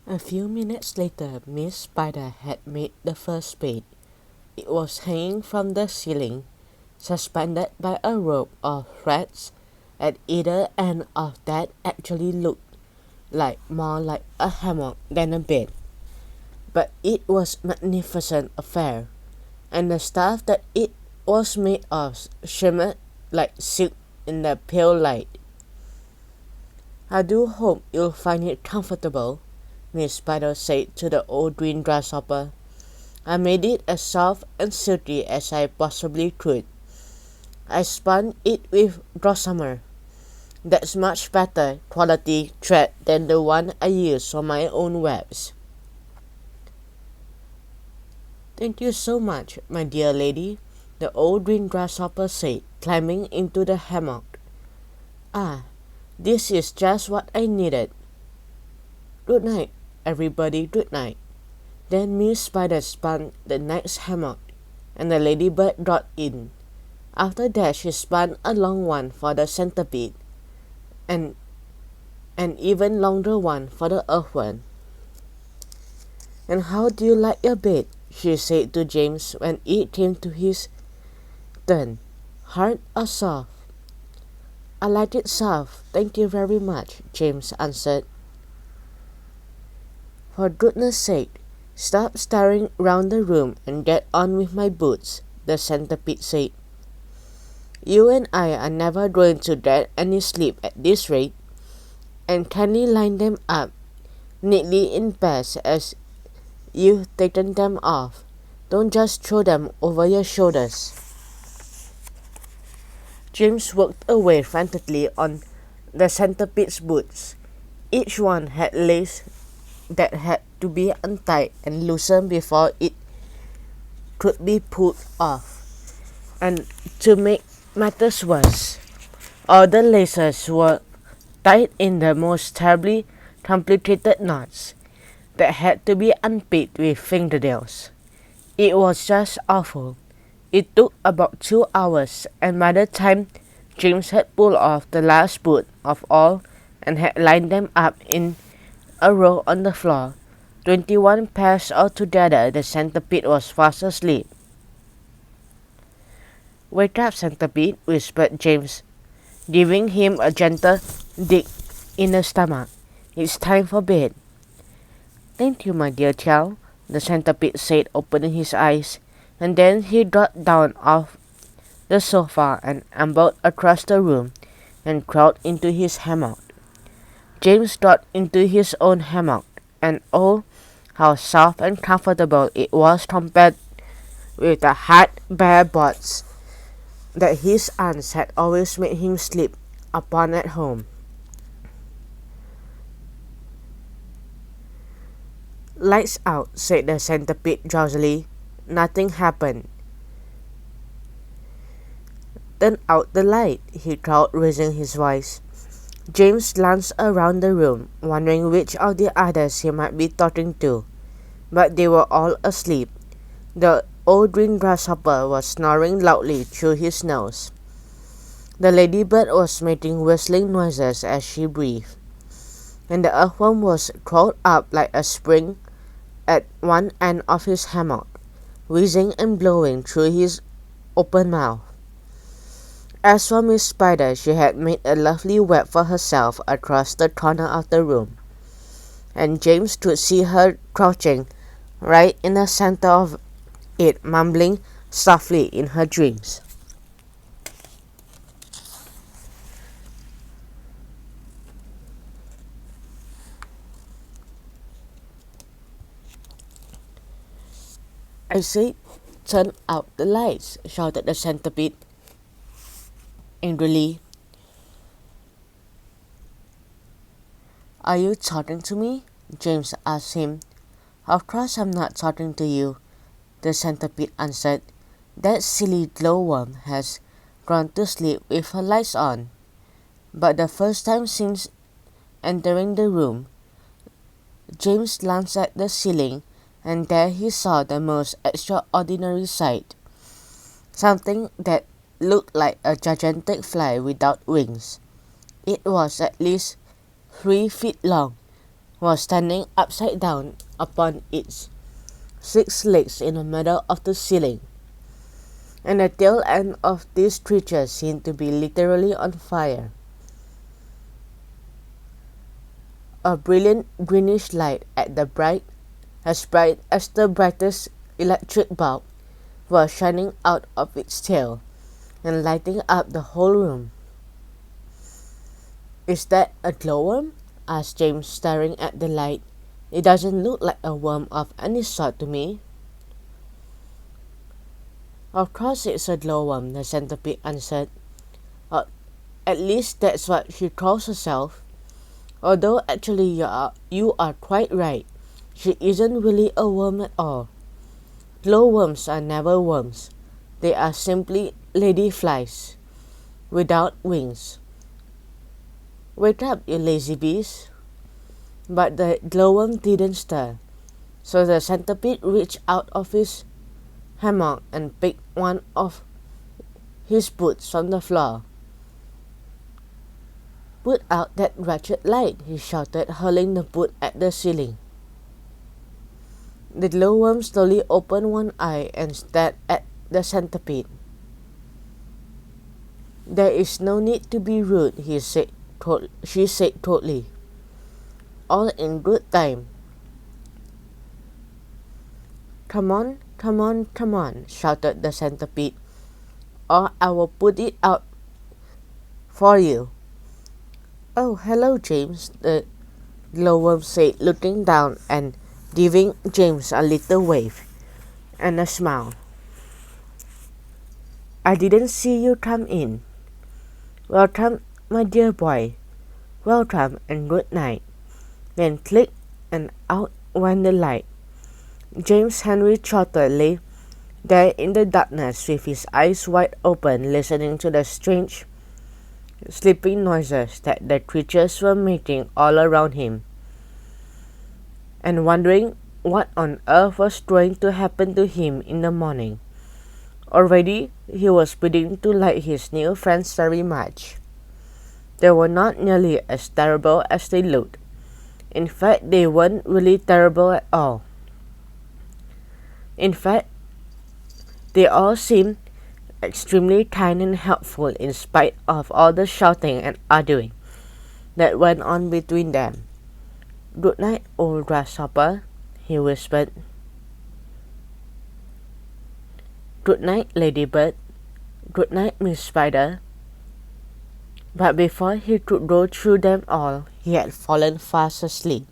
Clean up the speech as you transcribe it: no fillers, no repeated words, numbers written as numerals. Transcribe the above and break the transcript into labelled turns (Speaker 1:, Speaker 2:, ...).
Speaker 1: A few minutes later, Miss Spider had made the first bed. It was hanging from the ceiling, suspended by a rope of threads. At either end of that actually looked more like a hammock than a bed. But it was a magnificent affair, and the stuff that it was made of shimmered like silk in the pale light. "I do hope you'll find it comfortable," Miss Spider said to the old green grasshopper. "I made it as soft and silky as I possibly could. I spun it with gossamer. That's much better quality thread than the one I use for my own webs." "Thank you so much, my dear lady," the old green grasshopper said, climbing into the hammock. "Ah, this is just what I needed. Good night, everybody, good night." Then Miss Spider spun the next hammock, and the ladybird got in. After that she spun a long one for the centipede, and an even longer one for the earthworm. "And how do you like your bed?" she said to James when it came to his turn. "Hard or soft?" "I like it soft, thank you very much," James answered. "For goodness sake, stop staring round the room and get on with my boots," the centipede said. "You and I are never going to get any sleep at this rate. And kindly line them up neatly in pairs as you've taken them off. Don't just throw them over your shoulders." James worked away frantically on the centipede's boots. Each one had lace that had to be untied and loosened before it could be pulled off. And to make matters worse, all the laces were tied in the most terribly complicated knots that had to be unpicked with fingernails. It was just awful. It took about 2 hours, and by the time James had pulled off the last boot of all and had lined them up in a row on the floor, 21 pairs altogether, the centipede was fast asleep. "Wake up, centipede," whispered James, giving him a gentle dig in the stomach. "It's time for bed." "Thank you, my dear child," the centipede said, opening his eyes, and then he got down off the sofa and ambled across the room and crawled into his hammock. James got into his own hammock, and oh, how soft and comfortable it was compared with the hard, bare boards that his aunts had always made him sleep upon at home. "Lights out," said the centipede drowsily. Nothing happened. "Turn out the light," he called, raising his voice. James glanced around the room, wondering which of the others he might be talking to, but they were all asleep. The old green grasshopper was snoring loudly through his nose. The ladybird was making whistling noises as she breathed, and the earthworm was curled up like a spring at one end of his hammock, whizzing and blowing through his open mouth. As for Miss Spider, she had made a lovely web for herself across the corner of the room, and James could see her crouching right in the center of it, mumbling softly in her dreams. "I say, turn out the lights," shouted the centipede angrily. "Are you talking to me?" James asked him. "Of course I'm not talking to you," the centipede answered. "That silly glowworm has gone to sleep with her lights on." But the first time since entering the room, James glanced at the ceiling, and there he saw the most extraordinary sight. Something that looked like a gigantic fly without wings. It was at least 3 feet long, was standing upside down upon its 6 legs in the middle of the ceiling, and the tail end of this creature seemed to be literally on fire. A brilliant greenish light as bright as the brightest electric bulb, was shining out of its tail and lighting up the whole room. "Is that a glowworm?" asked James, staring at the light. "It doesn't look like a worm of any sort to me." "Of course it's a glowworm," the centipede answered. At least that's what she calls herself. Although actually you are quite right. She isn't really a worm at all. Glowworms are never worms. They are simply ladyflies without wings. "Wake up, you lazy beast." But the glowworm didn't stir, so the centipede reached out of his hammock and picked one of his boots from the floor. "Put out that wretched light," he shouted, hurling the boot at the ceiling. The glowworm slowly opened one eye and stared at the centipede. "There is no need to be rude," she said coldly. "All in good time." "Come on, come on, come on," shouted the centipede, "or I will put it out for you." "Oh, hello, James," the glowworm said, looking down and giving James a little wave and a smile. "I didn't see you come in. Welcome, my dear boy. Welcome and good night." Then click, and out went the light. James Henry Trotter lay there in the darkness with his eyes wide open, listening to the strange sleeping noises that the creatures were making all around him, and wondering what on earth was going to happen to him in the morning. Already he was beginning to like his new friends very much. They were not nearly as terrible as they looked. In fact, they weren't really terrible at all. In fact, they all seemed extremely kind and helpful in spite of all the shouting and arguing that went on between them. "Good night, old grasshopper," he whispered. "Good night, ladybird. Good night, Miss Spider." But before he could go through them all, he had fallen fast asleep.